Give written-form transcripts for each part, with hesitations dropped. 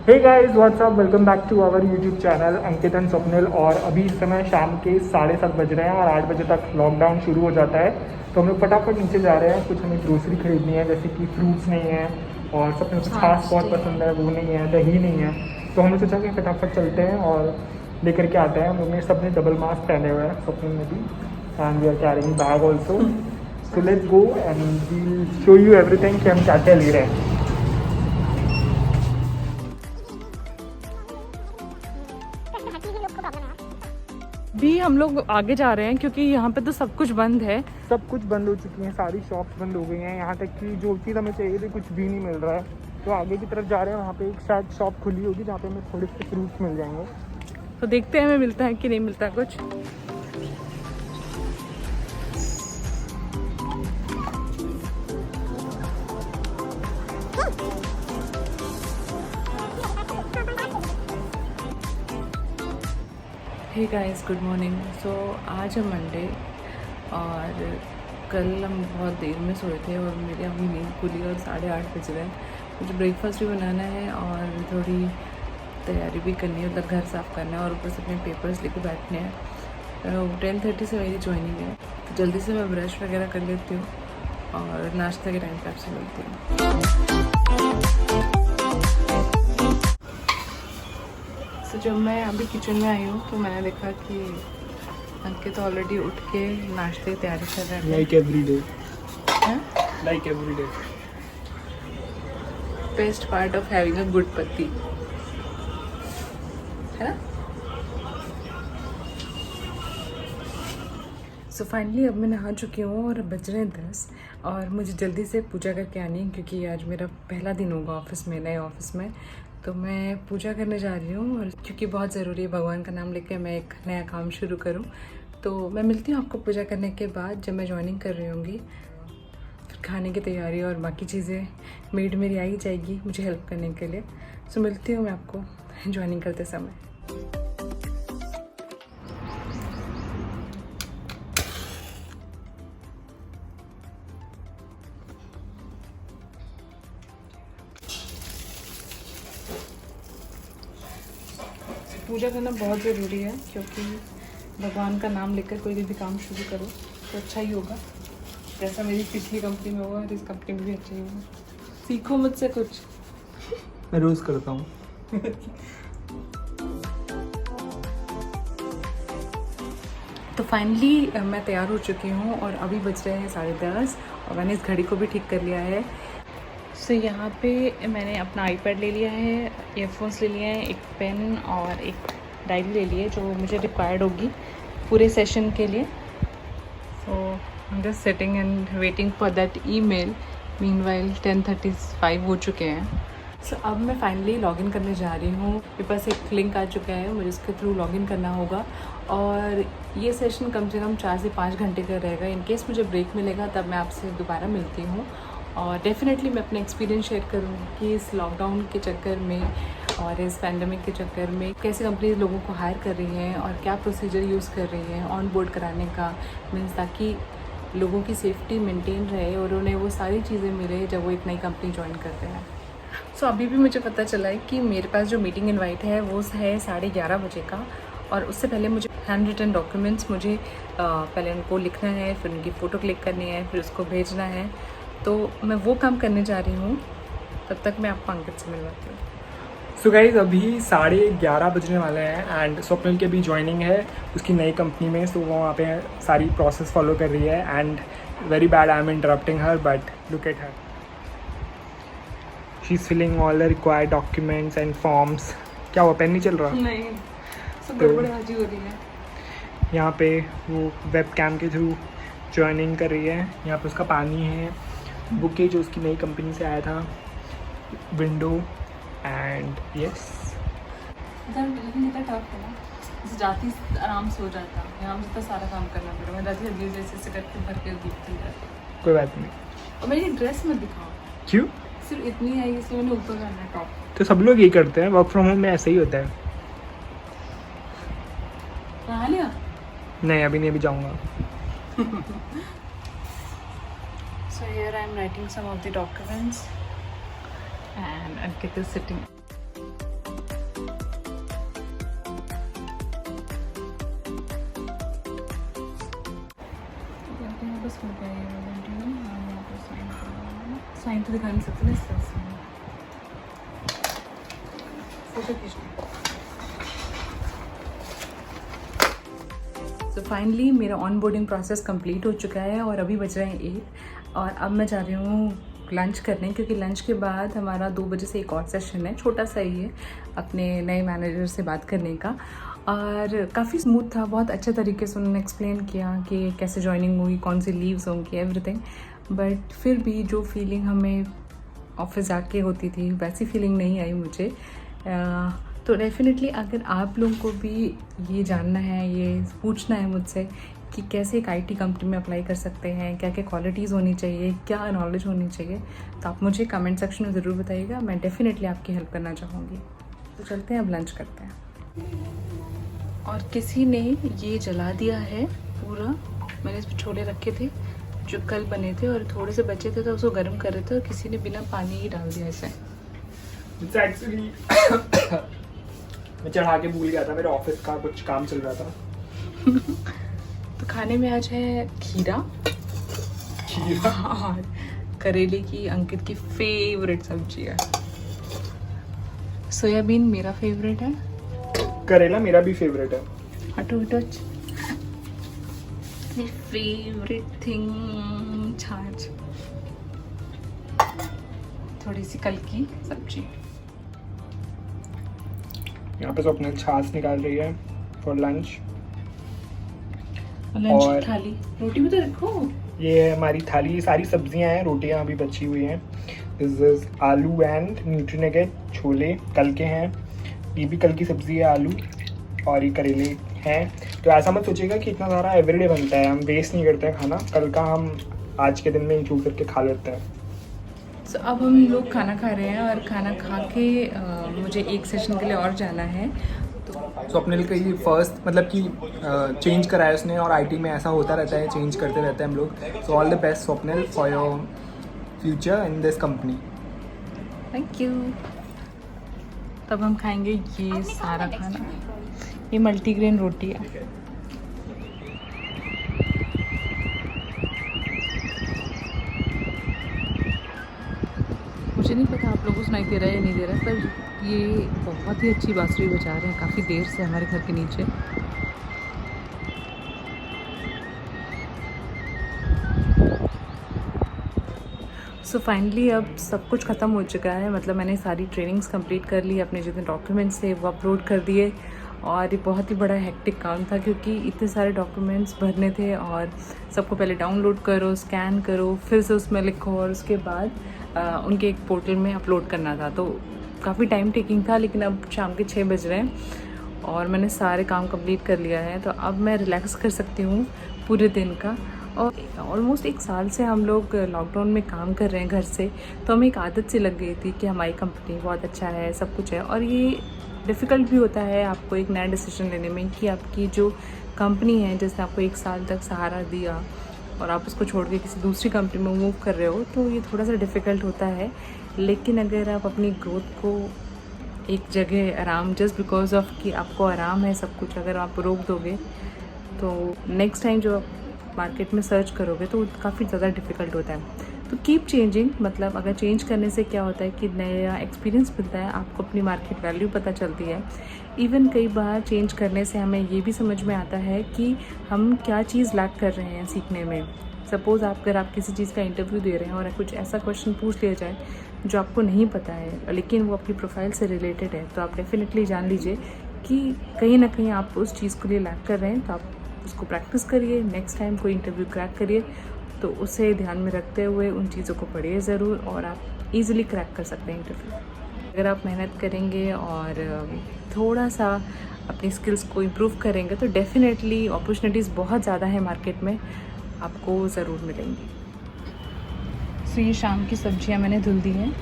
Hey guys what's up, welcome back to our YouTube channel Ankit and Swapnil. और अभी इस समय शाम के 7:30 बज रहे हैं और 8 बजे तक लॉकडाउन शुरू हो जाता है। तो हम लोग फटाफट नीचे जा रहे हैं। कुछ हमें ग्रोसरी खरीदनी है, जैसे कि फ्रूट्स नहीं है और स्वप्निल को छाछ बहुत पसंद है, वो नहीं है, दही नहीं है। तो हमने सोचा कि फटाफट चलते हैं और लेकर के आते हैं। हम लोग ने सब ने डबल मास्क पहने हुए हैं, स्वप्निल ने भी, and we are carrying bag also. So let's go and we'll show you everything कि हम क्या क्या ले रहे हैं। भी हम लोग आगे जा रहे हैं क्योंकि यहाँ पे तो सब कुछ बंद है। सब कुछ बंद हो चुकी हैं, सारी शॉप्स बंद हो गई हैं। यहाँ तक कि जो चीज़ हमें चाहिए थी कुछ भी नहीं मिल रहा है। तो आगे की तरफ जा रहे हैं, वहाँ पे एक शायद शॉप खुली होगी जहाँ पे हमें थोड़े से फ्रूट्स मिल जाएंगे। तो देखते हैं हमें मिलता है कि नहीं मिलता कुछ। Hey guys, good morning. So आज है मंडे और कल हम बहुत देर में सोए थे और मेरी अभी नींद खुली और 8:30 बज रहे हैं। मुझे ब्रेकफास्ट भी बनाना है और थोड़ी तैयारी भी करनी है, मतलब घर साफ़ करना है और ऊपर से अपने पेपर्स लेके बैठने हैं। 10:30 से मेरी ज्वाइनिंग है, तो जल्दी से मैं ब्रश वगैरह कर लेती हूँ और नाश्ते के टाइम पे आपसे मिलती हूँ। तो जब मैं अभी किचन में आई हूँ तो मैंने देखा कि अंकित ऑलरेडी उठ के नाश्ते की तैयारी कर रहे हैं। Like every day, like every day. Best part of having a good पति, है ना। सो फाइनली अब मैं नहा चुकी हूँ और बज रहे हैं 10 और मुझे जल्दी से पूजा करके आनी है क्योंकि आज मेरा पहला दिन होगा ऑफिस में, नए ऑफिस में। तो मैं पूजा करने जा रही हूँ और क्योंकि बहुत ज़रूरी है भगवान का नाम लेकर मैं एक नया काम शुरू करूँ। तो मैं मिलती हूँ आपको पूजा करने के बाद, जब मैं ज्वाइनिंग कर रही होंगी। फिर खाने की तैयारी और बाकी चीज़ें मेड मेरी आ ही जाएगी मुझे हेल्प करने के लिए। सो मिलती हूँ मैं आपको ज्वाइनिंग करते समय। पूजा करना बहुत ज़रूरी है क्योंकि भगवान का नाम लेकर कोई भी काम शुरू करो तो अच्छा ही होगा। जैसा मेरी पिछली कंपनी में हुआ इस कंपनी में भी अच्छा ही होगा। सीखो मुझसे कुछ। मैं रोज़ करता हूँ। तो फाइनली मैं तैयार हो चुकी हूँ और अभी बज रहे हैं 10:30 और मैंने इस घड़ी को भी ठीक कर लिया है। सो यहाँ पे मैंने अपना आईपैड ले लिया है, ईयरफोन्स ले लिए हैं, एक पेन और एक डायरी ले ली है जो मुझे रिक्वायर्ड होगी पूरे सेशन के लिए। So I am just sitting and waiting for that email. Meanwhile 10:35 हो चुके हैं। सो अब मैं फाइनली लॉगिन करने जा रही हूँ। मेरे पास एक लिंक आ चुका है, मुझे उसके थ्रू लॉगिन करना होगा और ये सेशन कम से कम 4 से 5 घंटे का रहेगा। इन केस मुझे ब्रेक मिलेगा तब मैं आपसे दोबारा मिलती हूँ और डेफिनेटली मैं अपना एक्सपीरियंस शेयर करूँगी कि इस लॉकडाउन के चक्कर में और इस पैंडमिक के चक्कर में कैसे कंपनीज लोगों को हायर कर रही हैं और क्या प्रोसीजर यूज़ कर रही हैं ऑन बोर्ड कराने का, मीन्स ताकि लोगों की सेफ्टी मेंटेन रहे और उन्हें वो सारी चीज़ें मिले जब वो एक नई कंपनी ज्वाइन करते हैं। सो अभी भी मुझे पता चला है कि मेरे पास जो मीटिंग इनवाइट है वो है 11:30 बजे का और उससे पहले मुझे हैंड रिटन डॉक्यूमेंट्स मुझे पहले उनको लिखना है, फिर उनकी फ़ोटो क्लिक करनी है, फिर उसको भेजना है। तो मैं वो काम करने जा रही हूँ, तब तक मैं आपको अंकित से मिलवाती हूँ। सो गाइज अभी 11:30 बजने वाले हैं एंड स्वप्निल की भी ज्वाइनिंग है उसकी नई कंपनी में। सो वो वहाँ पे सारी प्रोसेस फॉलो कर रही है and very bad I am interrupting her, but look at her, she is filling all the required documents and forms. क्या हुआ, पेन नहीं चल रहा? नहीं, सब गड़बड़बाजी हो रही है। यहाँ पे वो वेब कैम के थ्रू ज्वाइनिंग कर रही है। यहाँ पे उसका पानी है, बुक है जो उसकी नई कंपनी से आया था, विंडो एंड यस। लेकिन इतना टफ है ना, जैसे जाती आराम से हो जाता है, यहाँ मुझे तो सारा काम करना पड़ा। मैं जाती जल्दी जैसे करके भर के देखती जाती। कोई बात नहीं। और मेरी ड्रेस मत दिखाओ। क्यों? सिर्फ इतनी है इसलिए मैंने ऊपर करना है टॉप। तो सब लोग यही करते हैं, वर्क फ्रॉम होम में ऐसे ही होता है। नहा लिया? नहीं अभी नहीं, अभी जाऊँगा। So here I am writing some of the documents and Ankit is sitting. बस हो गया ये साइन तो दिखा नहीं सकते ना, फोटो खींचना। तो फाइनली मेरा ऑन बोर्डिंग प्रोसेस कंप्लीट हो चुका है और अभी बज रहे हैं 8 और अब मैं जा रही हूँ लंच करने, क्योंकि लंच के बाद हमारा 2 बजे से एक और सेशन है, छोटा सा ही है, अपने नए मैनेजर से बात करने का। और काफ़ी स्मूथ था, बहुत अच्छे तरीके से उन्होंने एक्सप्लेन किया कि कैसे ज्वाइनिंग हुई, कौन सी लीव्स होंगी, एवरीथिंग। बट फिर भी जो फीलिंग हमें ऑफिस जाके होती थी वैसी फीलिंग नहीं आई मुझे। तो डेफिनेटली अगर आप लोगों को भी ये जानना है, ये पूछना है मुझसे कि कैसे एक आईटी कंपनी में अप्लाई कर सकते हैं, क्या क्या क्वालिटीज़ होनी चाहिए, क्या नॉलेज होनी चाहिए, तो आप मुझे कमेंट सेक्शन में ज़रूर बताइएगा, मैं डेफिनेटली आपकी हेल्प करना चाहूँगी। तो चलते हैं, अब लंच करते हैं। और किसी ने ये जला दिया है पूरा, मैंने इसमें छोले रखे थे जो कल बने थे और थोड़े से बचे थे, तो उसको गर्म कर रहे थे और किसी ने बिना पानी ही डाल दिया इसे। एक्चुअली मैं चढ़ा के भूल गया था, मेरे ऑफिस का कुछ काम चल रहा था। तो खाने में आज है खीरा और करेले की अंकित की फेवरेट सब्जी है। सोयाबीन मेरा फेवरेट है, करेला मेरा भी फेवरेट है। हटो हटो, फेवरेट थिंग छाछ, थोड़ी सी कल की सब्जी। यहाँ पे तो अपने छाछ निकाल रही है फॉर लंच। और थाली रोटी भी तो रखो। ये है हमारी थाली, सारी सब्जियां हैं, रोटियां अभी बची हुई हैं। दिस इज आलू एंड न्यूट्रीनेगेट छोले, कल के हैं। ये भी कल की सब्जी है, आलू, और ये करेले हैं। तो ऐसा मत सोचिएगा कि इतना सारा एवरीडे बनता है, हम वेस्ट नहीं करते हैं खाना, कल का हम आज के दिन में इंक्लूड करके खा लेते हैं। तो अब हम लोग खाना खा रहे हैं और खाना खा के मुझे एक सेशन के लिए और जाना है। तो अपने लिए कहीं फर्स्ट मतलब कि चेंज कराया उसने, और आईटी में ऐसा होता रहता है, चेंज करते रहते हैं हम लोग। So all the best Swapnil for your future in this company. Thank you. तब हम खाएंगे ये सारा खाना। ये मल्टीग्रेन रोटी है। मुझे नहीं पता आप लोगों को सुनाई दे रहा है या नहीं दे रहा है, पर ये बहुत ही अच्छी बांसुरी बजा रहे हैं काफ़ी देर से हमारे घर के नीचे। सो फाइनली अब सब कुछ ख़त्म हो चुका है, मतलब मैंने सारी ट्रेनिंग्स कंप्लीट कर ली, अपने जितने डॉक्यूमेंट्स थे वो अपलोड कर दिए। और ये बहुत ही बड़ा हेक्टिक काम था, क्योंकि इतने सारे डॉक्यूमेंट्स भरने थे और सबको पहले डाउनलोड करो, स्कैन करो, फिर से उसमें लिखो और उसके बाद उनके एक पोर्टल में अपलोड करना था। तो काफ़ी टाइम टेकिंग था, लेकिन अब शाम के 6 बज रहे हैं और मैंने सारे काम कंप्लीट कर लिया है। तो अब मैं रिलैक्स कर सकती हूँ पूरे दिन का। और ऑलमोस्ट 1 साल से हम लोग लॉकडाउन में काम कर रहे हैं घर से, तो हमें एक आदत सी लग गई थी कि हमारी कंपनी बहुत अच्छा है, सब कुछ है। और ये डिफ़िकल्ट भी होता है आपको एक नया डिसीजन लेने में कि आपकी जो कंपनी है जिसने आपको 1 साल तक सहारा दिया और आप उसको छोड़ के किसी दूसरी कंपनी में मूव कर रहे हो, तो ये थोड़ा सा डिफ़िकल्ट होता है। लेकिन अगर आप अपनी ग्रोथ को एक जगह आराम, जस्ट बिकॉज ऑफ कि आपको आराम है सब कुछ, अगर आप रोक दोगे तो नेक्स्ट टाइम जो आप मार्केट में सर्च करोगे तो काफ़ी ज़्यादा डिफ़िकल्ट होता है। तो कीप चेंजिंग, मतलब अगर चेंज करने से क्या होता है कि नया एक्सपीरियंस मिलता है, आपको अपनी मार्केट वैल्यू पता चलती है। इवन कई बार चेंज करने से हमें ये भी समझ में आता है कि हम क्या चीज़ लैक कर रहे हैं सीखने में। सपोज़ अगर आप किसी चीज़ का इंटरव्यू दे रहे हैं और कुछ ऐसा क्वेश्चन पूछ लिया जाए जो आपको नहीं पता है, लेकिन वो अपनी प्रोफाइल से रिलेटेड है, तो आप डेफिनेटली जान लीजिए कि कहीं ना कहीं आप उस चीज़ के लिए लैक कर रहे हैं। तो आप उसको प्रैक्टिस करिए, नेक्स्ट टाइम कोई इंटरव्यू क्रैक करिए तो उसे ध्यान में रखते हुए उन चीज़ों को पढ़िए ज़रूर, और आप इजीली क्रैक कर सकते हैं इंटरव्यू अगर आप मेहनत करेंगे और थोड़ा सा अपनी स्किल्स को इम्प्रूव करेंगे। तो डेफिनेटली अपॉर्चुनिटीज़ बहुत ज़्यादा है मार्केट में, आपको ज़रूर मिलेंगी। सो ये शाम की सब्जियां मैंने धुल दी हैं,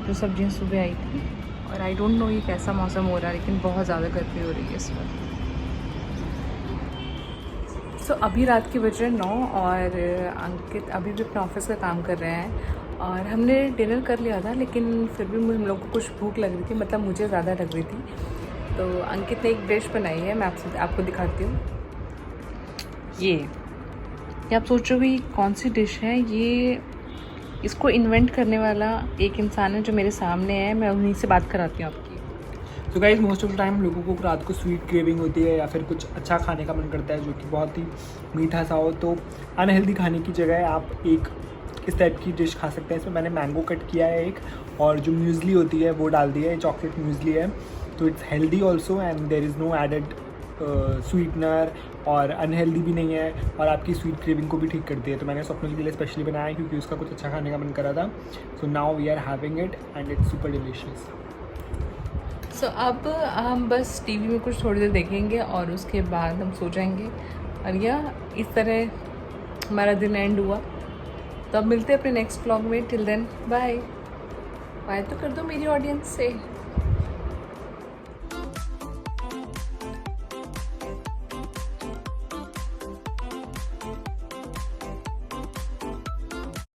जो सब्जियां सुबह आई थी। और आई डोंट नो ये कैसा मौसम हो रहा है, लेकिन बहुत ज़्यादा गर्मी हो रही है इस वक्त। सो अभी रात के बज रहे 9 और अंकित अभी भी अपने ऑफिस का काम कर रहे हैं और हमने डिनर कर लिया था, लेकिन फिर भी हम लोग को कुछ भूख लग रही थी, मतलब मुझे ज़्यादा लग रही थी। तो अंकित ने एक डिश बनाई है, मैं आपको दिखाती हूँ। ये आप सोचोगे कौन सी डिश है, ये इसको इन्वेंट करने वाला एक इंसान है जो मेरे सामने है, मैं उन्हीं से बात कराती हूँ आपकी। तो guys most of the time लोगों को रात को स्वीट क्रेविंग होती है या फिर कुछ अच्छा खाने का मन करता है जो कि बहुत ही मीठा सा हो। तो अनहेल्दी खाने की जगह आप एक इस टाइप की डिश खा सकते हैं। इसमें मैंने मैंगो कट किया है एक, और जो म्यूज़ली होती है वो डाल दी है, चॉकलेट म्यूज़ली है। तो it's healthy also and there is no added sweetener, और अनहेल्दी भी नहीं है, और आपकी स्वीट क्रेविंग को भी ठीक करती है। तो मैंने स्वप्निल के लिए स्पेशली बनाया है क्योंकि उसका कुछ अच्छा खाने का मन करा था। So now we are having it and it's super delicious. So अब हम बस टीवी में कुछ थोड़ी देर देखेंगे और उसके बाद हम सो जाएंगे। और यह इस तरह हमारा दिन एंड हुआ। तो अब मिलते हैं अपने नेक्स्ट व्लॉग में। Till then bye. बाय तो कर दो मेरी ऑडियंस से।